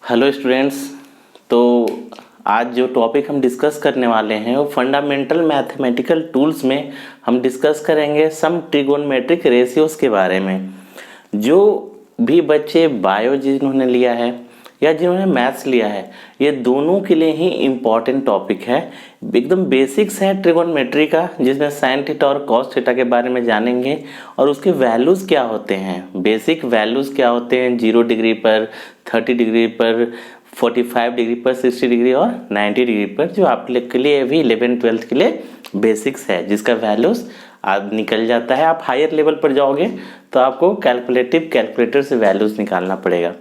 Hello students. तो आज जो टॉपिक हम डिस्कस करने वाले हैं वो फंडामेंटल मैथमेटिकल टूल्स में हम डिस्कस करेंगे सम ट्रिगोनमेट्रिक रेशियोज के बारे में। जो भी बच्चे बायो जिन्होंने लिया है या जिन्होंने मैथ्स लिया है, ये दोनों के लिए ही इम्पॉर्टेंट टॉपिक है। एकदम बेसिक्स है ट्रिगोनमेट्री का, जिसमें साइन थीटा और कॉस थीटा के बारे में जानेंगे और उसके वैल्यूज़ क्या होते हैं, बेसिक वैल्यूज़ क्या होते हैं 0 डिग्री पर, 30 डिग्री पर, 45 डिग्री पर, 60 डिग्री और 90 डिग्री पर, जो आप लोग के लिए अभी 11th-12th के लिए बेसिक्स है, जिसका वैल्यूज़ आज निकल जाता है। आप हायर लेवल पर जाओगे तो आपको कैलकुलेटर से वैल्यूज़ निकालना पड़ेगा।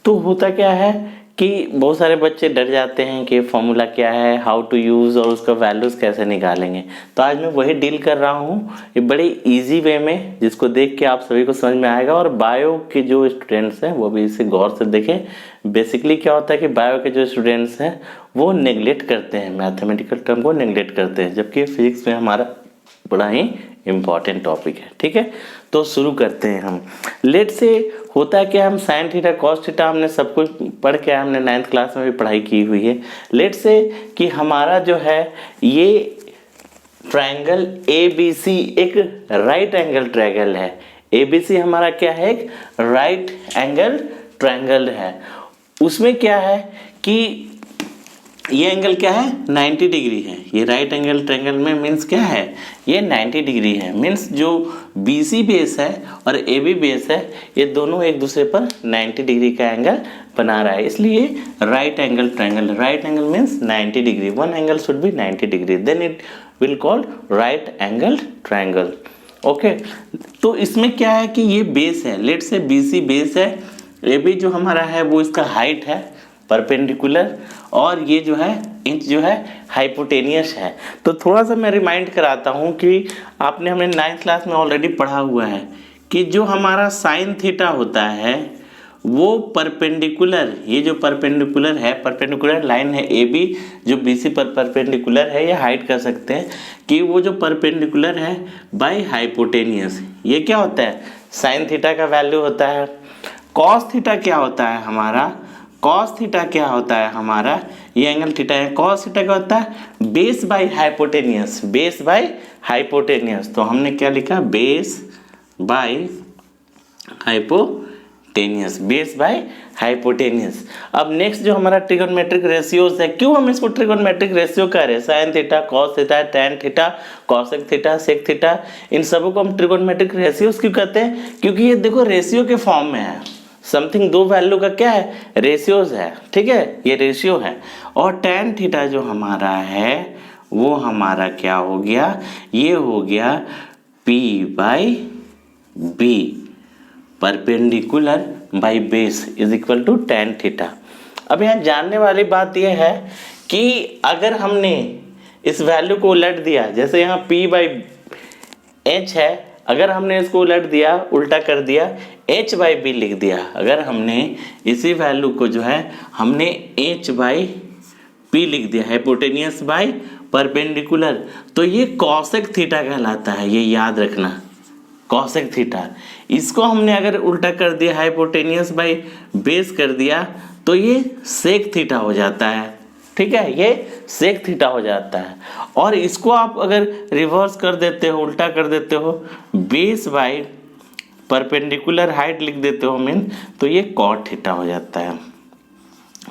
तो होता क्या है कि बहुत सारे बच्चे डर जाते हैं कि फॉर्मूला क्या है, हाउ टू यूज़ और उसका वैल्यूज़ कैसे निकालेंगे। तो आज मैं वही डील कर रहा हूँ, ये बड़े इजी वे में, जिसको देख के आप सभी को समझ में आएगा। और बायो के जो स्टूडेंट्स हैं वो भी इसे गौर से देखें। बेसिकली क्या होता है कि बायो के जो स्टूडेंट्स हैं वो नेगलेक्ट करते हैं, मैथमेटिकल टर्म को नेगलेक्ट करते हैं, जबकि फिजिक्स में हमारा बड़ा ही इम्पॉर्टेंट टॉपिक है। ठीक है, तो शुरू करते हैं हम। लेट से होता है कि हम साइन थीटा कॉस थीटा हमने सब कुछ पढ़ के, हमने 9th क्लास में भी पढ़ाई की हुई है। लेट से कि हमारा जो है ये ट्रायंगल ABC एक राइट एंगल ट्रायंगल है। ABC हमारा क्या है, एक राइट एंगल ट्रायंगल है। उसमें क्या है कि ये एंगल क्या है, 90 डिग्री है। ये राइट एंगल ट्रायंगल में मीन्स क्या है, ये 90 डिग्री है। मीन्स जो BC बेस है और AB बेस है, ये दोनों एक दूसरे पर 90 डिग्री का एंगल बना रहा है, इसलिए right angle triangle. Right angle means 90 degree, one angle should be 90 degree, then it will called right angle triangle. Okay, तो इसमें क्या है कि ये बेस है, लेट से BC बेस है, AB जो हमारा है वो इसका हाइट है परपेंडिकुलर, और ये जो है इंच जो है हाइपोटेनियस है। तो थोड़ा सा मैं रिमाइंड कराता हूँ कि आपने हमने 9th क्लास में ऑलरेडी पढ़ा हुआ है कि जो हमारा साइन थीटा होता है वो परपेंडिकुलर, ये जो परपेंडिकुलर है, परपेंडिकुलर लाइन है AB जो BC पर परपेंडिकुलर है, या हाइट कर सकते हैं कि वो जो परपेंडिकुलर है बाय हाइपोटेनियस, ये क्या होता है, साइन थीटा का वैल्यू होता है। कॉस थीटा क्या होता है हमारा, कॉस थीटा क्या होता है हमारा, ये एंगल थीटा है। कॉस थीटा क्या होता है, base by hypotenuse, base by hypotenuse. तो हमने क्या लिखा, base by hypotenuse, base by hypotenuse. अब नेक्स्ट जो हमारा ट्रिगोनमेट्रिक रेशियोज है, क्यों हम इसको ट्रिगोनमेट्रिक रेशियो कह रहे हैं, sine theta cos theta tan theta cosec theta sec theta, इन सबको को हम ट्रिगोनमेट्रिक रेशियोज क्यों कहते हैं, क्योंकि ये देखो रेशियो के फॉर्म में है। समथिंग दो वैल्यू का क्या है, रेशियोज है। ठीक है, ये रेशियो है। और टैन थीटा जो हमारा है वो हमारा क्या हो गया, ये हो गया P/B, perpendicular by base is equal to tan theta. अब यहाँ जानने वाली बात यह है कि अगर हमने इस वैल्यू को उलट दिया, जैसे यहाँ P/H है, अगर हमने इसको उलट दिया, उल्टा कर दिया, H/B लिख दिया, अगर हमने इसी वैल्यू को जो है हमने H/P लिख दिया, हाइपोटेनियस बाय परपेंडिकुलर, तो ये कॉसेक थीटा कहलाता है, ये याद रखना, कॉसेक थीटा। इसको हमने अगर उल्टा कर दिया, हाइपोटेनियस बाय बेस कर दिया, तो ये सेक थीटा हो जाता है। ठीक है, ये सेक थीटा हो जाता है। और इसको आप अगर रिवर्स कर देते हो, उल्टा कर देते हो, बेस बाय परपेंडिकुलर हाइट लिख देते हो मीन, तो ये कॉट थीटा हो जाता है।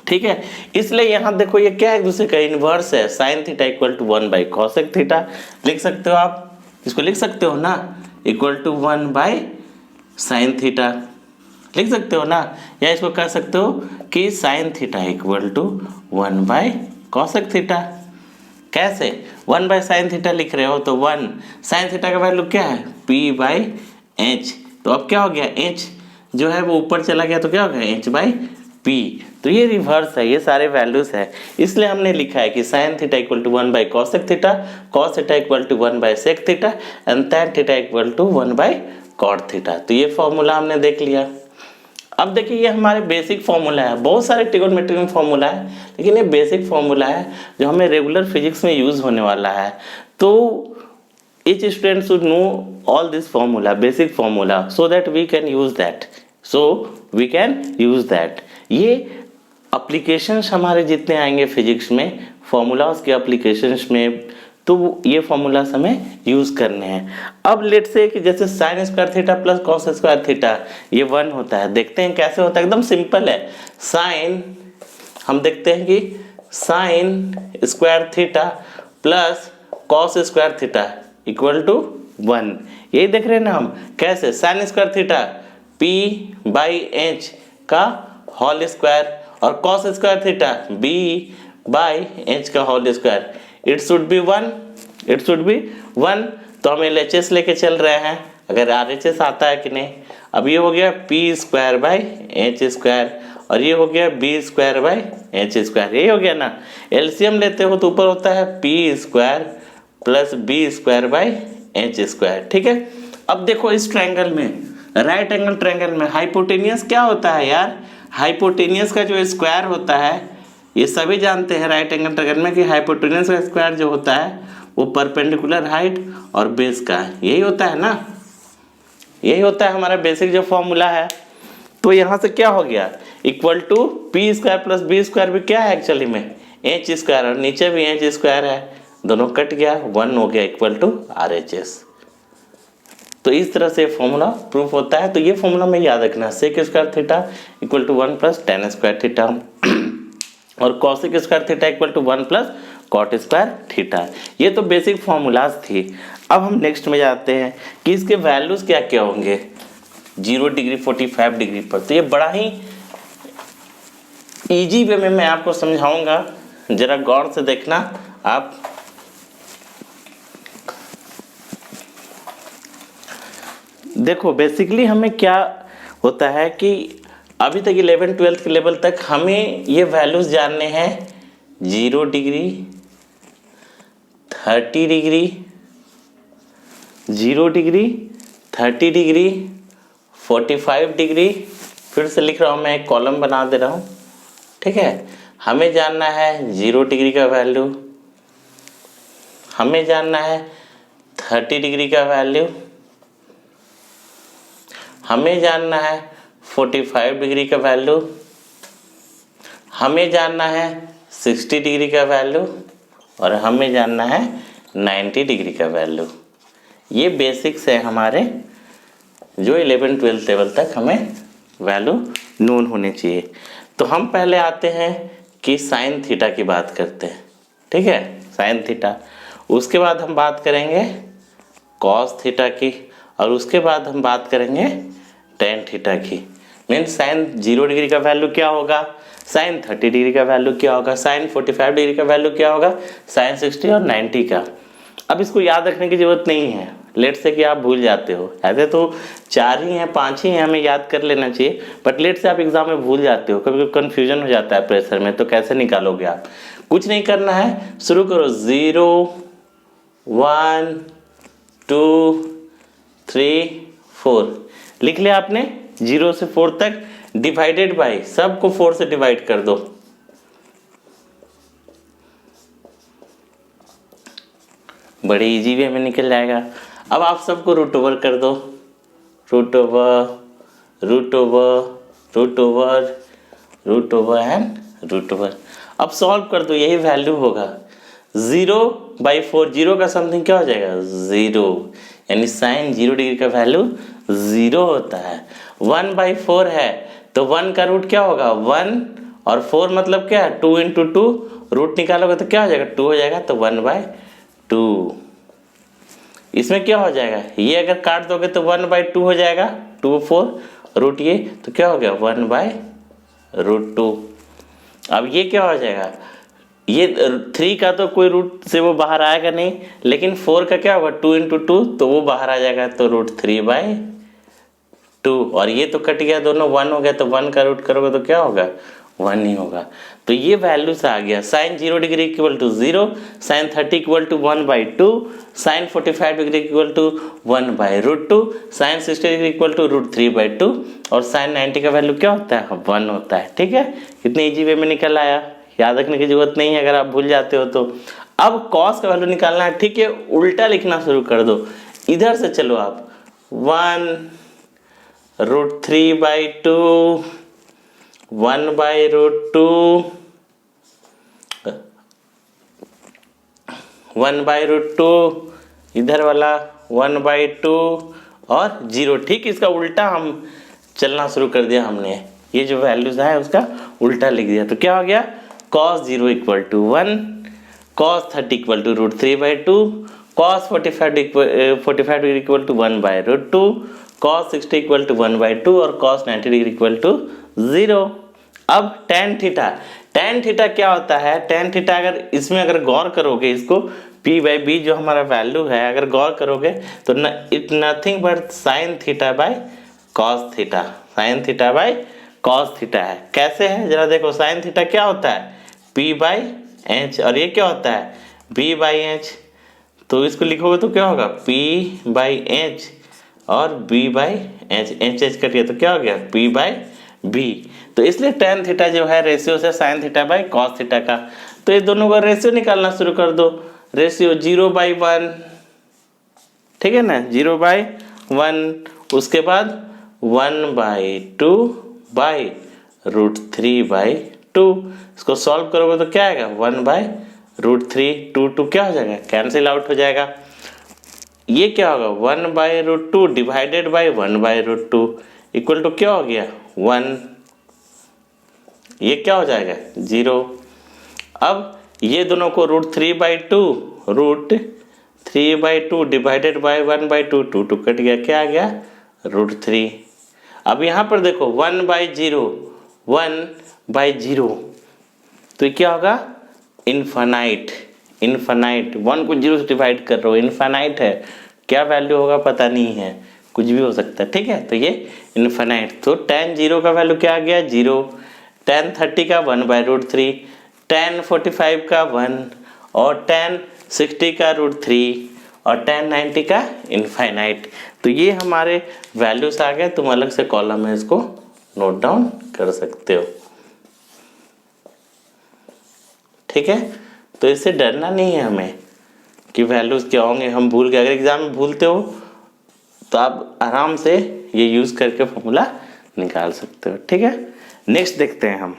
ठीक है, इसलिए यहाँ देखो ये क्या है, एक दूसरे का इनवर्स है। Sine theta equal to 1 by cosec theta लिख सकते हो आप, इसको लिख सकते हो ना, equal to 1 by sine theta लिख सकते हो ना, या इसको कह सकते हो कि sine theta equal to 1 by cosec theta. कैसे, 1 बाई साइन थीटा लिख रहे हो तो 1, साइन थीटा का वैल्यू क्या है, P/H, तो अब क्या हो गया, H जो है वो ऊपर चला गया, तो क्या हो गया, H/P। तो ये रिवर्स है, ये सारे वैल्यूज है, इसलिए हमने लिखा है कि sine theta equal to 1 by cosec theta, cos theta equal to 1 by sec theta, and tan theta equal to 1 by cot theta. तो ये फॉर्मूला हमने देख लिया। अब देखिए ये हमारे बेसिक फॉर्मूला है, बहुत सारे ट्रिगोनोमेट्री में फॉर्मूला है, लेकिन ये बेसिक फॉर्मूला है जो हमें रेगुलर फिजिक्स में यूज होने वाला है। तो each student should know all this formula, basic formula, so that we can use that, ये एप्लीकेशंस हमारे जितने आएंगे फिजिक्स में, फॉर्मूलाज के एप्लीकेशंस में, तो ये फॉर्मूलाज हमें यूज़ करने हैं। अब लेट से कि जैसे sign square theta plus cos square theta ये 1 होता है, देखते हैं कैसे होता है। एकदम सिंपल है। साइन, हम देखते हैं कि sine square theta plus cos square theta equal to 1, यही देख रहे हैं ना हम। कैसे? साइन स्क्वायर थीटा p/h का होल स्क्वायर और कॉस स्क्वायर थीटा b/h का whole square. It should be 1, it should be 1। तो हम LHS लेके चल रहे हैं, अगर RHS आता है कि नहीं। अब ये हो गया p²/h² और ये हो गया b²/h², यही हो गया ना। एलसीएम लेते हो तो ऊपर होता है p² + b²/h²। ठीक है। अब देखो इस ट्रायंगल में, राइट एंगल ट्रायंगल में हाइपोटेनियस क्या होता है यार? हाइपोटेनियस का जो स्क्वायर होता है, ये सभी जानते हैं राइट एंगल ट्रायंगल में कि हाइपोटेनियस का स्क्वायर जो होता है वो परपेंडिकुलर हाइट और बेस का, यही होता है ना। यही होता है हमारा बेसिक जो फॉर्मूला है। तो यहाँ से क्या हो गया? इक्वल टू p² + b² भी क्या है एक्चुअली में? h², और नीचे भी h² है, दोनों कट गया, 1 हो गया इक्वल टू RHS। तो इस तरह से फॉर्मूला प्रूफ होता है। तो ये फॉर्मूला में याद रखना, sec² theta equal to 1 + tan² theta और cos² theta equal to 1 + cot² theta. ये तो बेसिक फॉर्मूलाज थी। अब हम नेक्स्ट में जाते हैं कि इसके वैल्यूज क्या क्या होंगे 0 डिग्री 45 डिग्री पर। तो ये बड़ा ही इजी वे में मैं आपको समझाऊंगा, जरा गौर से देखना आप। देखो बेसिकली हमें क्या होता है कि अभी तक 11th-12th के लेवल तक हमें ये वैल्यूज जानने हैं 0 degree, 30 degree, 0 degree, 30 degree, 45 degree. फिर से लिख रहा हूँ मैं, एक कॉलम बना दे रहा हूँ। ठीक है। हमें जानना है 0 डिग्री का वैल्यू, हमें जानना है 30 डिग्री का वैल्यू, हमें जानना है 45 डिग्री का वैल्यू, हमें जानना है 60 डिग्री का वैल्यू और हमें जानना है 90 डिग्री का वैल्यू। ये बेसिक्स है हमारे, जो 11th-12th लेवल तक हमें वैल्यू नोन होने चाहिए। तो हम पहले आते हैं कि साइन थीटा की बात करते हैं। ठीक है, साइन थीटा। उसके बाद हम बात करेंगे कॉस थीटा की और उसके बाद हम बात करेंगे टेन थीटा की। मीन साइन 0 डिग्री का वैल्यू क्या होगा, साइन 30 डिग्री का वैल्यू क्या होगा, साइन 45 डिग्री का वैल्यू क्या होगा, साइन 60 और 90 का। अब इसको याद रखने की जरूरत नहीं है, लेट से कि आप भूल जाते हो। ऐसे तो 4 ही हैं 5 ही हैं, हमें याद कर लेना चाहिए, बट लेट से आप एग्जाम में भूल जाते हो, कभी कभी कन्फ्यूजन हो जाता है प्रेशर में, तो कैसे निकालोगे आप? कुछ नहीं करना है, शुरू करो 0 1 2 3 4 लिख लिया आपने। 0 से 4 तक डिवाइडेड बाय, सबको 4 से डिवाइड कर दो। बड़े इजी वे में निकल जाएगा। अब आप सबको रूट ओवर कर दो, root over root over root over root over and root over. अब सॉल्व कर दो, यही वैल्यू होगा 0/4। 0 का समथिंग क्या हो जाएगा 0, यानी साइन 0 डिग्री का वैल्यू 0 होता है। 1/4 है तो 1 का रूट क्या होगा 1 और 4 मतलब क्या है 2 × 2, रूट निकालोगे तो क्या हो जाएगा 2 हो जाएगा, तो 1/2। इसमें क्या हो जाएगा, ये अगर काट दोगे तो 1/2 हो जाएगा, 2 4 रूट ये, तो क्या हो गया 1/√2। अब ये क्या हो जाएगा, ये 3 का तो कोई रूट से वो बाहर आएगा नहीं, लेकिन 4 का क्या होगा 2 × 2 तो वो बाहर आ जाएगा, तो √3/2। और ये तो कट गया, दोनों 1 हो गया, तो 1 का रूट करोगे तो क्या होगा 1 ही होगा। तो ये वैल्यू से आ गया sine 0 degree equal to 0, sine 30 equal to 1/2, sine 45 degree equal to 1/√2, sine 60 degree equal to √3/2 और साइन 90 का वैल्यू क्या होता है 1 होता है। ठीक है, कितने इजी वे में निकल आया, याद रखने की जरूरत नहीं है अगर आप भूल जाते हो तो। अब कॉस का वैल्यू निकालना है। ठीक है, उल्टा लिखना शुरू कर दो, इधर से चलो आप 1 √3/2 1/√2, 1/√2, इधर वाला 1/2 और 0। ठीक इसका उल्टा हम चलना शुरू कर दिया हमने, ये जो वैल्यूज है उसका उल्टा लिख दिया। तो क्या हो गया, cos 0 = 1, cos 30 = √3/2, cos 45 degree = 1/√2, cos 60 = 1/2 और cos 90 डिग्री = 0। अब tan थीटा क्या होता है, tan थीटा अगर इसमें अगर गौर करोगे, इसको p/b जो हमारा वैल्यू है अगर गौर करोगे तो it nothing but sin theta by cos theta, sin theta by cos theta है। कैसे है जरा देखो, sin थीटा क्या होता है, p/h और ये क्या होता है, b/h। तो इसको लिखोगे तो क्या होगा, p/h और b/h, h कटिए तो क्या हो गया, p/b। तो इसलिए tan थीटा जो है रेशियो से sin theta by cos theta का। तो ये दोनों का रेशियो निकालना शुरू कर दो, रेशियो 0/1, ठीक है ना, 0/1, उसके बाद 1/2/√3/2। इसको सॉल्व करोगे तो क्या आएगा, 1/√3, 2 क्या हो जाएगा, कैंसिल आउट हो जाएगा। ये क्या होगा, 1/√2 डिवाइडेड बाई 1/√2 इक्वल टू क्या हो गया, 1। ये क्या हो जाएगा, 0। अब ये दोनों को √3/2 डिवाइडेड बाई 1/2, 2 कट गया, क्या आ गया, √3। अब यहाँ पर देखो 1/0 तो क्या होगा, इनफाइनाइट, 1 को 0 से डिवाइड कर रहे हो, इनफाइनाइट है, क्या वैल्यू होगा पता नहीं है, कुछ भी हो सकता है, ठीक है। तो ये इनफाइनाइट, तो tan 0 का वैल्यू क्या आ गया, 0, tan 30 का 1/√3, tan 45 का 1 और tan 60 का √3 और tan 90 का इनफाइनाइट। तो ये हमारे वैल्यूज आ गए, तुम अलग से कॉलम में इसको नोट डाउन कर सकते हो, ठीक है। तो इससे डरना नहीं है हमें कि वैल्यूज क्या होंगे, हम भूल गए, अगर एग्जाम में भूलते हो तो आप आराम से ये यूज करके फॉर्मूला निकाल सकते हो, ठीक है। नेक्स्ट देखते हैं हम,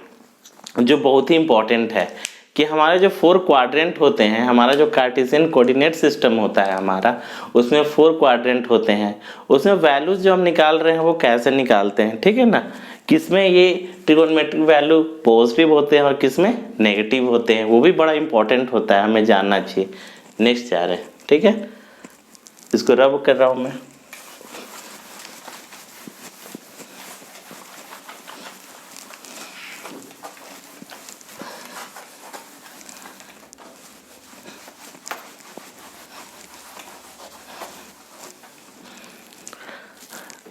जो बहुत ही इंपॉर्टेंट है कि हमारे जो 4 क्वाड्रेंट होते हैं, हमारा जो कार्टेशियन कोऑर्डिनेट सिस्टम होता है हमारा, उसमें 4 क्वाड्रेंट होते हैं, उसमें वैल्यूज जो हम निकाल रहे हैं वो कैसे निकालते हैं, ठीक है ना। किसमें ये ट्रिगोनोमेट्रिक वैल्यू पॉजिटिव होते हैं और किसमें नेगेटिव होते हैं, वो भी बड़ा इंपॉर्टेंट होता है, हमें जानना चाहिए। नेक्स्ट जा रहे हैं, ठीक है, इसको रब कर रहा हूँ मैं।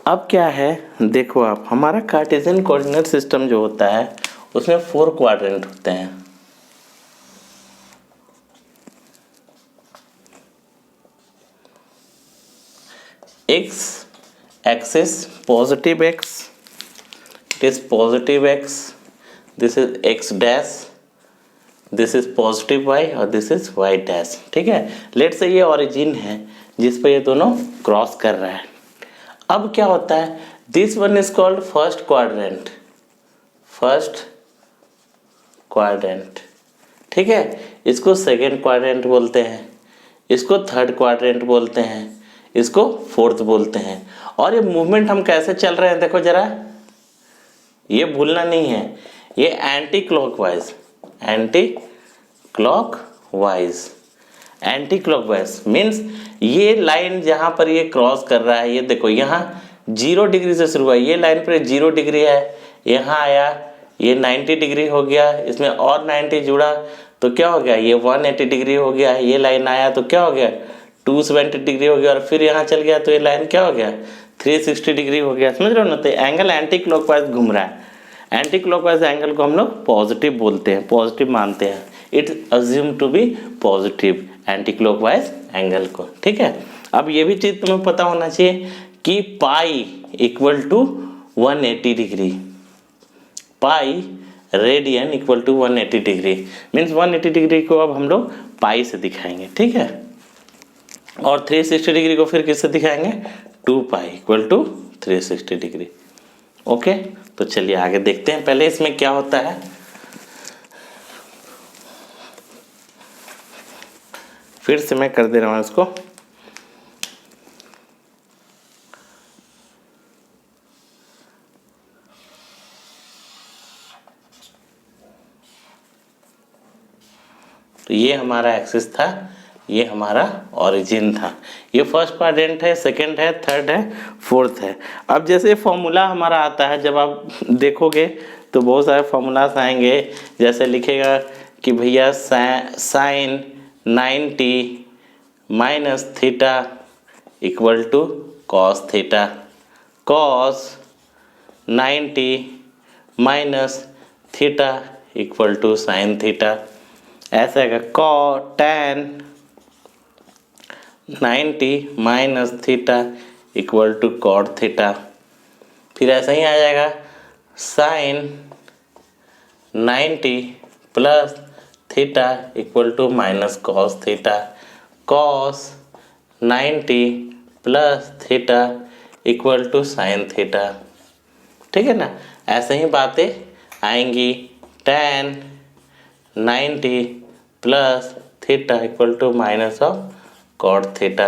अब क्या है, देखो आप, हमारा कार्टेशियन कोऑर्डिनेट सिस्टम जो होता है उसमें 4 क्वाड्रेंट होते हैं। X axis positive x, it is positive x, this is x dash, this is positive y और दिस इज वाई डैश, ठीक है। लेट से ये ओरिजिन है जिस पे ये दोनों क्रॉस कर रहा है। अब क्या होता है, this one is called first quadrant, ठीक है। इसको सेकेंड क्वाड्रेंट बोलते हैं, इसको थर्ड क्वाड्रेंट बोलते हैं, इसको फोर्थ बोलते हैं। और ये मूवमेंट हम कैसे चल रहे हैं देखो जरा, ये भूलना नहीं है, ये एंटी क्लॉकवाइज मीन्स ये लाइन जहां पर ये क्रॉस कर रहा है, ये देखो यहाँ 0 डिग्री से शुरू हुआ, ये लाइन पर 0 डिग्री है, यहाँ आया ये 90 डिग्री हो गया, इसमें और 90 जुड़ा तो क्या हो गया, ये 180 डिग्री हो गया, ये लाइन आया तो क्या हो गया 270 डिग्री हो गया, और फिर यहाँ चल गया तो ये लाइन क्या हो गया 360 डिग्री हो गया, समझ रहे हो ना। तो एंगल एंटी क्लॉकवाइज घूम रहा है, एंटी क्लॉकवाइज एंगल को हम लोग पॉजिटिव बोलते हैं, पॉजिटिव मानते हैं, it assume to be positive anti clockwise angle को, ठीक है। अब ये भी चीज तुम्हें पता होना चाहिए कि pi equal to 180 degree, pi radian equal to 180 degree means 180 degree को अब हम लोग पाई से दिखाएंगे, ठीक है। और 360 डिग्री को फिर किससे दिखाएंगे, 2 pi equal to 360 degree, okay. तो चलिए आगे देखते हैं, पहले इसमें क्या होता है। फिर से मैं कर दे रहा हूँ इसको। तो ये हमारा एक्सिस था, ये हमारा ओरिजिन था। ये फर्स्ट क्वाड्रेंट है, सेकंड है, थर्ड है, फोर्थ है। अब जैसे फॉर्मूला हमारा आता है, जब आप देखोगे तो बहुत सारे फॉर्मूलास आएंगे। जैसे लिखेगा कि भैया sine 90 minus theta equal to cos theta, cos 90 minus theta equal to sine theta. ऐसा है tan 90 minus theta equal to cot theta. फिर ऐसा ही आ जाएगा sine 90 plus theta equal to minus cos theta, cos 90 plus theta equal to sine theta. ठीक है ना, ऐसे ही बातें आएंगी। tan 90 plus theta equal to minus of cot theta.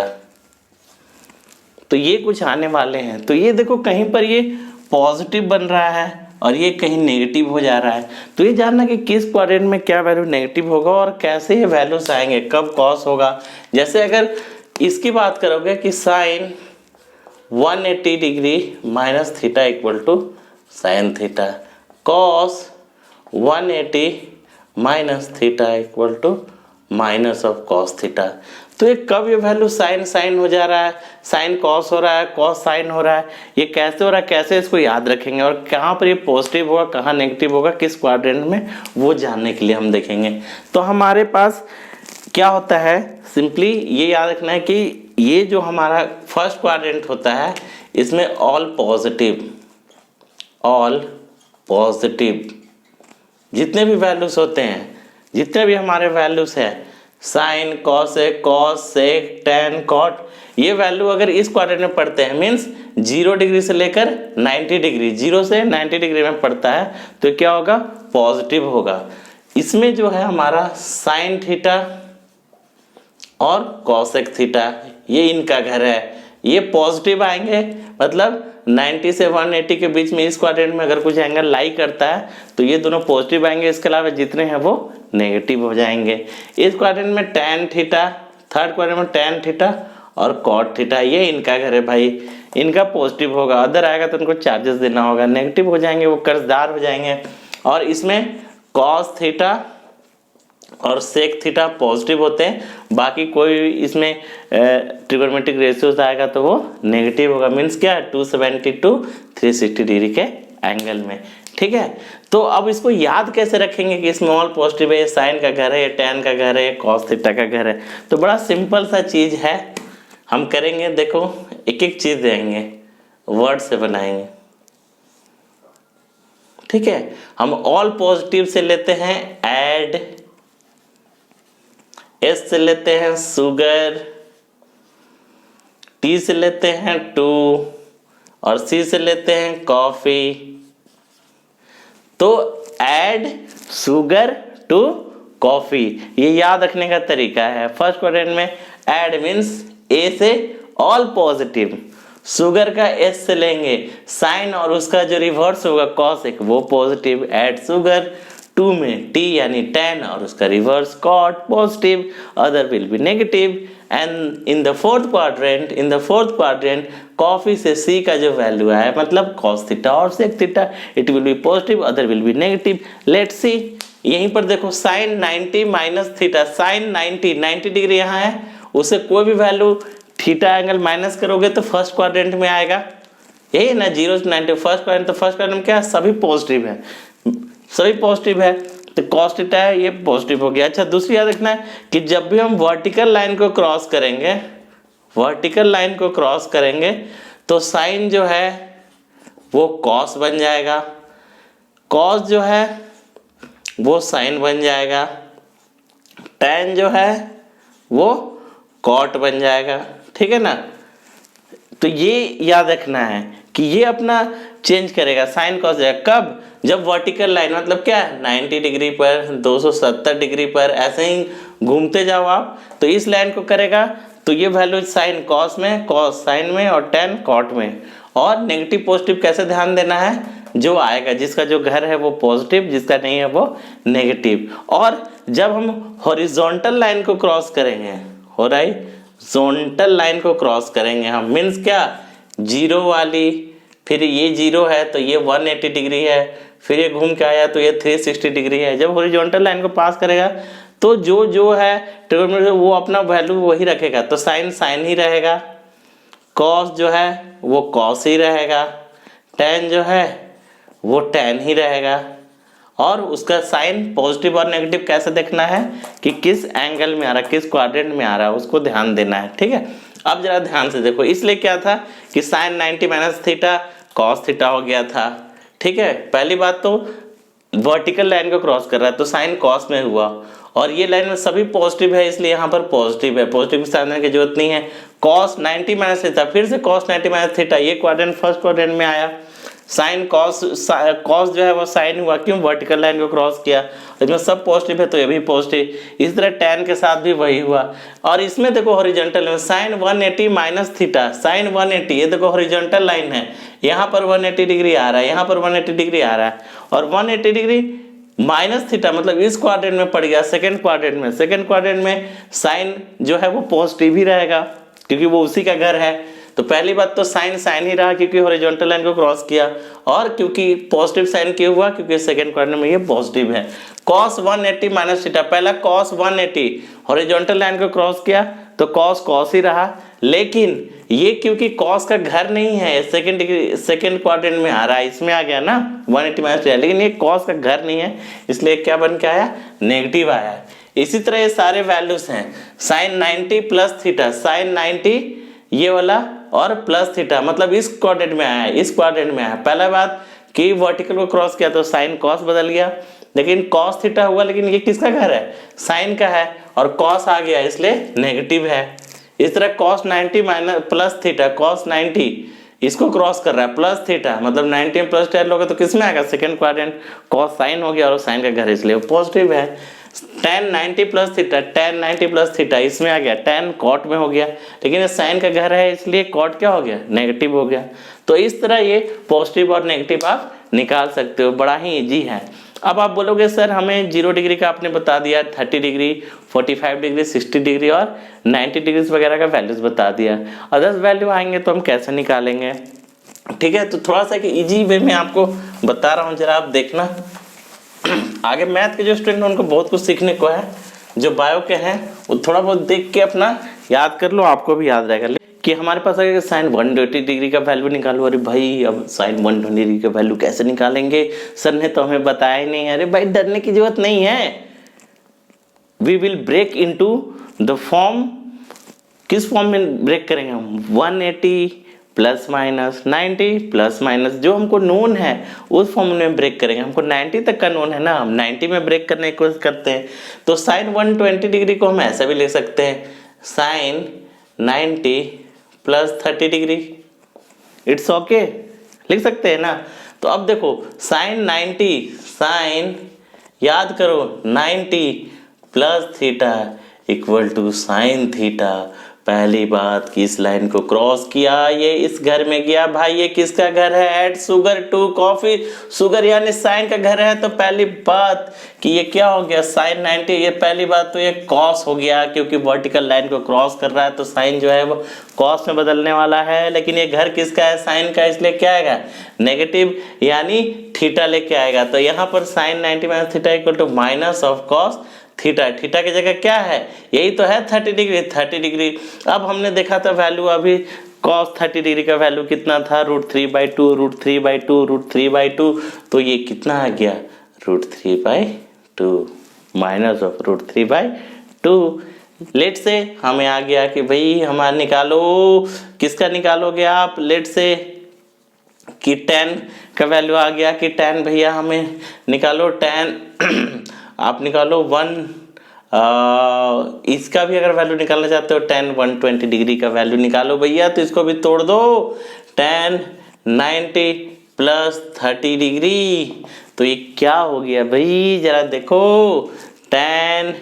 तो ये कुछ आने वाले हैं। तो ये देखो कहीं पर ये पॉजिटिव बन रहा है और ये कहीं नेगेटिव हो जा रहा है। तो ये जानना कि किस क्वाड्रेंट में क्या वैल्यू नेगेटिव होगा और कैसे ये वैल्यूज आएंगे, कब कॉस होगा। जैसे अगर इसकी बात करोगे कि sine 180 degree minus theta equal to sine theta, cos 180 minus theta equal to minus of cos theta. तो ये कब ये वैल्यू साइन साइन हो जा रहा है, साइन कॉस हो रहा है, कॉस साइन हो रहा है, ये कैसे हो रहा है, कैसे इसको याद रखेंगे और कहाँ पर ये पॉजिटिव होगा, कहाँ नेगेटिव होगा, किस क्वाड्रेंट में, वो जानने के लिए हम देखेंगे। तो हमारे पास क्या होता है, सिंपली ये याद रखना है कि ये जो हमारा फर्स्ट क्वाड्रेंट होता है इसमें ऑल पॉजिटिव जितने भी वैल्यूज होते हैं, जितने भी हमारे वैल्यूज हैं, sine cos sec tan cot, ये वैल्यू अगर इस क्वाड्रेंट में पढ़ते हैं मीन्स 0 डिग्री से लेकर 90 डिग्री, 0 से 90 डिग्री में पड़ता है, तो क्या होगा, पॉजिटिव होगा। इसमें जो है हमारा साइन थीटा और कॉसेक थीटा, ये इनका घर है, ये पॉजिटिव आएंगे। मतलब 90 से 180 के बीच में इस क्वाड्रेंट में अगर कुछ एंगल लाई करता है तो ये दोनों पॉजिटिव आएंगे, इसके अलावा जितने हैं वो नेगेटिव हो जाएंगे। इस क्वाड्रेंट में tan थीटा, थर्ड क्वाड्रेंट में tan थीटा और cot थीटा, ये इनका घर है भाई, इनका पॉजिटिव होगा। अदर आएगा तो उनको चार्जेस देना होगा, नेगेटिव हो जाएंगे वो कर्जदार हो जाएंगे। और इसमें cos थीटा और सेक थीटा पॉजिटिव होते हैं, बाकी कोई इसमें ट्रिगोनोमेट्रिक रेशियोज आएगा तो वो नेगेटिव होगा। मीन्स क्या है, 270 टू 360 डिग्री के एंगल में। ठीक है, तो अब इसको याद कैसे रखेंगे कि इसमें ऑल पॉजिटिव है, ये साइन का घर है, ये टैन का घर है, ये कॉस थीटा का घर है। तो बड़ा सिंपल सा चीज है, हम करेंगे, देखो एक एक चीज देंगे, वर्ड से बनाएंगे। ठीक है, हम ऑल पॉजिटिव से लेते हैं ऐड, एस से लेते हैं सुगर, टी से लेते हैं टू और सी से लेते हैं कॉफी। तो ऐड सुगर टू कॉफी, ये याद रखने का तरीका है। फर्स्ट क्वाड्रेंट में ऐड मीन्स ए से ऑल पॉजिटिव, सुगर का एस से लेंगे, साइन और उसका जो रिवर्स होगा कॉसेक वो पॉजिटिव, ऐड सुगर। 2 में टी यानी tan और उसका reverse cot positive, other will be negative. And in the fourth quadrant coffee से सी का जो वैल्यू है मतलब cos थीटा और sec theta, it will be positive, other will be negative. Let's see, यहीं पर देखो sine 90 minus theta, sine 90 degree यहाँ है, उसे कोई भी वैल्यू थीटा एंगल माइनस करोगे तो फर्स्ट क्वाड्रेंट में आएगा, यही ना 0 से 90 फर्स्ट क्वाड्रेंट। तो फर्स्ट क्वाड्रेंट में क्या है, सभी पॉजिटिव है, सभी पॉजिटिव है, तो cos थीटा है ये पॉजिटिव हो गया। अच्छा, दूसरी याद रखना है कि जब भी हम वर्टिकल लाइन को क्रॉस करेंगे तो साइन जो है वो cos बन जाएगा, cos जो है वो साइन बन जाएगा, tan जो है वो cot बन जाएगा। ठीक है ना, तो ये याद रखना है कि ये अपना चेंज करेगा, साइन कॉस जाएगा। कब? जब वर्टिकल लाइन मतलब क्या है 90 डिग्री पर, 270 डिग्री पर, ऐसे ही घूमते जाओ आप, तो इस लाइन को करेगा तो ये वैल्यू साइन कॉस में, कॉस साइन में और टेन कॉट में। और नेगेटिव पॉजिटिव कैसे ध्यान देना है, जो आएगा जिसका जो घर है वो पॉजिटिव, जिसका नहीं है वो नेगेटिव। और जब हम हॉरिजॉन्टल लाइन को क्रॉस करेंगे, हॉरिजॉन्टल लाइन को क्रॉस करेंगे हम, मीन्स क्या, जीरो वाली, फिर ये जीरो है तो ये 180 डिग्री है, फिर ये घूम के आया तो ये 360 डिग्री है। जब हॉरिजॉन्टल लाइन को पास करेगा तो जो जो है ट्रिगोनोमेट्री वो अपना वैल्यू वही रखेगा, तो साइन साइन ही रहेगा, कॉस जो है वो कॉस ही रहेगा, टेन जो है वो टेन ही रहेगा। और उसका साइन पॉजिटिव और नेगेटिव कैसे देखना है कि किस एंगल में आ रहा है, किस क्वाड्रेंट में आ रहा है, उसको ध्यान देना है। ठीक है, अब जरा ध्यान से देखो, इसलिए क्या था कि sine 90 minus theta cos theta हो गया था। ठीक है, पहली बात तो वर्टिकल लाइन को क्रॉस कर रहा है तो साइन कॉस में हुआ, और ये लाइन में सभी पॉजिटिव है इसलिए यहाँ पर पॉजिटिव है, पॉजिटिव साइन देने की जरूरत नहीं है। कॉस 90 माइनस थीटा, फिर से कॉस 90 माइनस थीटा, ये क्वाड्रेंट फर्स्ट क्वाड्रेंट में आया, साइन कॉस, कॉस जो है वो साइन हुआ, क्यों, वर्टिकल लाइन को क्रॉस किया, इसमें सब पॉजिटिव है तो ये भी पॉजिटिव। इस तरह टेन के साथ भी वही हुआ। और इसमें देखो हॉरिजॉन्टल में साइन 180 माइनस थीटा, साइन 180, ये देखो हॉरिजॉन्टल लाइन है, यहाँ पर 180 डिग्री आ रहा है, यहाँ पर 180 डिग्री आ रहा है, और 180 डिग्री माइनस थीटा मतलब इस क्वाड्रेंट में पड़ गया, सेकंड क्वाड्रेंट में। सेकंड क्वाड्रेंट में साइन जो है वो पॉजिटिव ही रहेगा क्योंकि वो उसी का घर है। तो पहली बात तो साइन साइन ही रहा क्योंकि हॉरिजॉन्टल लाइन को क्रॉस किया, और क्योंकि पॉजिटिव साइन क्यों हुआ, क्योंकि सेकंड क्वाड्रेंट में ये पॉजिटिव है। cos 180 माइनस थीटा, पहला cos 180 हॉरिजॉन्टल लाइन को क्रॉस किया तो cos cos ही रहा, लेकिन ये क्योंकि cos का घर नहीं है, सेकंड डिग्री सेकंड क्वाड्रेंट में आ रहा है, इसमें आ गया ना 180 माइनस थीटा, लेकिन ये cos का घर नहीं है इसलिए क्या बन के आया, नेगेटिव आया। इसी तरह ये सारे वैल्यूज हैं, साइन 90 प्लस थीटा, साइन 90 ये वाला और प्लस थीटा मतलब इस क्वाड्रेंट में आया है, इस क्वाड्रेंट में आया। पहला बात कि वर्टिकल को क्रॉस किया तो साइन कॉस बदल गया, लेकिन कॉस थीटा हुआ, लेकिन ये किसका घर है, साइन का है, और कॉस आ गया इसलिए नेगेटिव है। इस तरह cos 90 minus plus theta, cos 90 इसको क्रॉस कर रहा है, प्लस थीटा मतलब 90 में प्लस 10 लोगे तो किसमें आएगा, सेकंड क्वाड्रेंट, cos साइन हो गया और साइन का घर इसलिए पॉजिटिव है। tan 90 plus theta, tan 90 plus theta इसमें आ गया, tan कॉट में हो गया, लेकिन ये साइन का घर है इसलिए कॉट क्या हो गया, नेगेटिव हो गया। तो इस तरह ये पॉजिटिव और नेगेटिव आप निकाल सकते हो, बड़ा ही इजी है। अब आप बोलोगे सर हमें 0 डिग्री का आपने बता दिया, 30 डिग्री, 45 डिग्री, 60 डिग्री और 90 डिग्री वगैरह का वैल्यूज बता दिया, अदर्स वैल्यू आएंगे तो हम कैसे निकालेंगे। ठीक है, तो थोड़ा सा इजी वे में आपको बता रहा हूँ, जरा आप देखना। आगे मैथ के जो स्टूडेंट हैं उनको बहुत कुछ सीखने को है, जो बायो के हैं वो थोड़ा बहुत देख के अपना याद कर लो, आपको भी याद रहेगा। कि हमारे पास अगर साइन 120 डिग्री का वैल्यू निकालो, अरे भाई अब साइन 120 डिग्री का वैल्यू कैसे निकालेंगे, सर ने तो हमें बताया ही नहीं। अरे भाई डरने की जरूरत नहीं है, we will break into the form. किस फॉर्म में ब्रेक करेंगे हम, 180 प्लस माइनस 90 प्लस माइनस, जो हमको नोन है उस फॉर्म में ब्रेक करेंगे। हमको 90 तक का नोन है ना, हम 90 में ब्रेक करने की कोशिश करते हैं। तो साइन 120 डिग्री को हम ऐसा भी ले सकते हैं, sine 90 plus 30 degree, it's okay, लिख सकते हैं ना। तो अब देखो साइन 90, साइन याद करो 90 plus theta equal to sine theta. पहली बात कि इस लाइन को क्रॉस किया, ये इस घर में गया, भाई ये किसका घर है, add sugar to coffee, sugar यानी साइन का घर है। तो पहली बात कि ये क्या हो गया, साइन 90, ये पहली बात तो ये कॉस हो गया क्योंकि वर्टिकल लाइन को क्रॉस कर रहा है तो साइन जो है वो कॉस में बदलने वाला है, लेकिन ये घर किसका है, साइन का, इसलिए क्या आएगा, नेगेटिव यानी थीटा लेके आएगा। तो यहाँ पर sine 90 minus theta equal to minus of cos theta, theta की जगह क्या है, यही तो है 30 डिग्री, 30 डिग्री। अब हमने देखा था वैल्यू अभी cos 30 डिग्री का वैल्यू कितना था, √3/2, √3/2, √3/2, तो ये कितना आ गया, √3/2 माइनस ऑफ √3/2। लेट से हमें आ गया कि भाई हमारा निकालो, किसका निकालोगे आप, लेट से कि tan का वैल्यू आ गया कि tan भैया हमें निकालो, tan आप निकालो 1, इसका भी अगर वैल्यू निकालना चाहते हो tan 120 डिग्री का वैल्यू निकालो भैया, तो इसको भी तोड़ दो, tan 90 प्लस 30 डिग्री। तो ये क्या हो गया भाई, जरा देखो, tan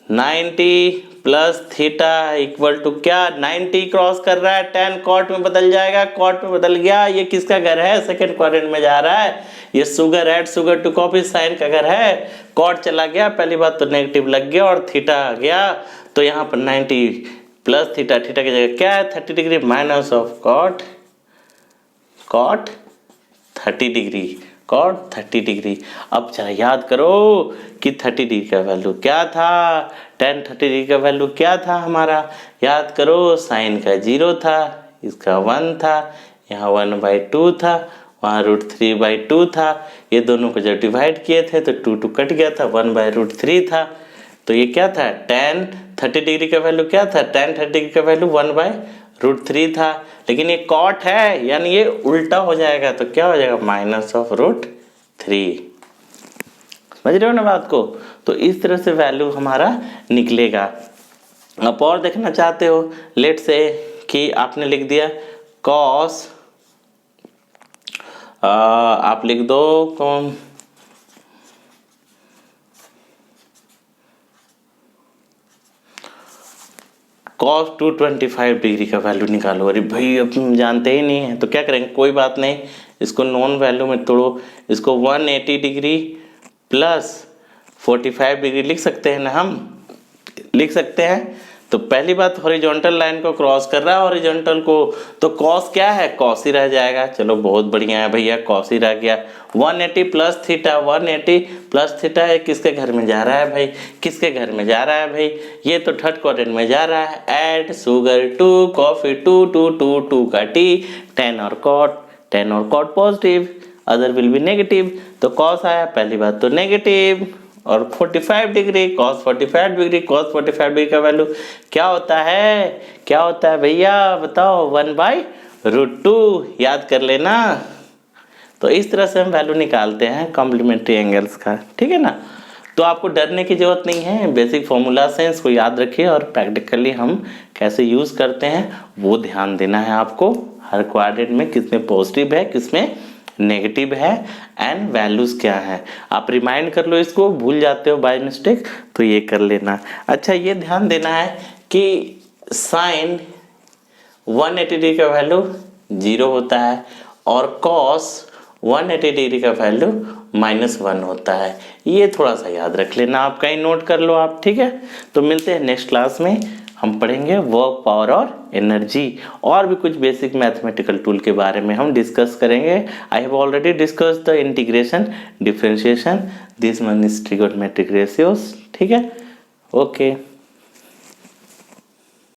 90 plus theta equal to क्या, 90 क्रॉस कर रहा है, tan कॉट में बदल जाएगा, कॉट में बदल गया। ये किसका घर है, सेकंड क्वाड्रेंट में जा रहा है। ये sugar add sugar to coffee sine का घर है। कॉट चला गया, पहली बात तो नेगेटिव लग गया और थीटा आ गया। तो यहाँ पर 90 प्लस थीटा, थीटा की जगह क्या है 30 degree minus of cot 30 degree, cot 30 degree. अब जरा याद करो कि 30 डिग्री का वैल्यू क्या था, tan 30 डिग्री का वैल्यू क्या था हमारा, याद करो, साइन का 0 था, इसका 1 था, यहाँ 1/2 था, वहाँ √3/2 था। ये दोनों को जब डिवाइड किए थे तो 2 कट गया था, 1/√3 था। तो ये क्या था, tan 30 डिग्री का वैल्यू क्या था, tan 30 डिग्री का वैल्यू 1/√3 था। लेकिन ये कॉट है यानी ये उल्टा हो जाएगा, तो क्या हो जाएगा, माइनस ऑफ √3। समझ रहे हो ना बात को। तो इस तरह से वैल्यू हमारा निकलेगा। आप और देखना चाहते हो, लेट से कि आपने लिख दिया कॉस, आप लिख दो कौन, cos 225 डिग्री का वैल्यू निकालो। अरे भाई अब तुम जानते ही नहीं है तो क्या करेंगे, कोई बात नहीं, इसको नॉन वैल्यू में तोड़ो, इसको 180 डिग्री प्लस 45 डिग्री लिख सकते हैं ना, हम लिख सकते हैं। तो पहली बात हॉरिजॉन्टल लाइन को क्रॉस कर रहा है, हॉरिजॉन्टल को, तो कॉस क्या है, कॉस ही रह जाएगा। चलो बहुत बढ़िया है भैया, कॉस ही रह गया। 180 प्लस थीटा, 180 प्लस थीटा है, किसके घर में जा रहा है भाई, किसके घर में जा रहा है भाई, ये तो थर्ड क्वाड्रेंट में जा रहा है। ऐड शुगर टू कॉफी 2 का टी, tan और cot positive, other will be negative. तो कॉस आया, पहली बात तो नेगेटिव, और 45 degree cos 45 degree, cos 45 degree का वैल्यू क्या होता है, क्या होता है भैया बताओ, 1/√2, याद कर लेना। तो इस तरह से हम वैल्यू निकालते हैं कॉम्प्लीमेंट्री एंगल्स का, ठीक है ना। तो आपको डरने की जरूरत नहीं है, बेसिक फॉर्मूला से इसको याद रखिए और प्रैक्टिकली हम कैसे यूज करते हैं वो ध्यान देना है आपको। हर क्वाड्रेंट में किसमें पॉजिटिव है, किसमें नेगेटिव है, एंड वैल्यूज क्या है, आप रिमाइंड कर लो, इसको भूल जाते हो बाय मिस्टेक तो ये कर लेना। अच्छा ये ध्यान देना है कि साइन 180 डिग्री का वैल्यू 0 होता है और कॉस 180 डिग्री का वैल्यू -1 होता है। ये थोड़ा सा याद रख लेना, आप कहीं नोट कर लो आप, ठीक है। तो मिलते हैं नेक्स्ट क्लास में, हम पढ़ेंगे वर्क, पावर और एनर्जी, और भी कुछ बेसिक मैथमेटिकल टूल के बारे में हम डिस्कस करेंगे। I have already discuss the integration, differentiation, this one is trigonometric ratios, ठीक है। ओके।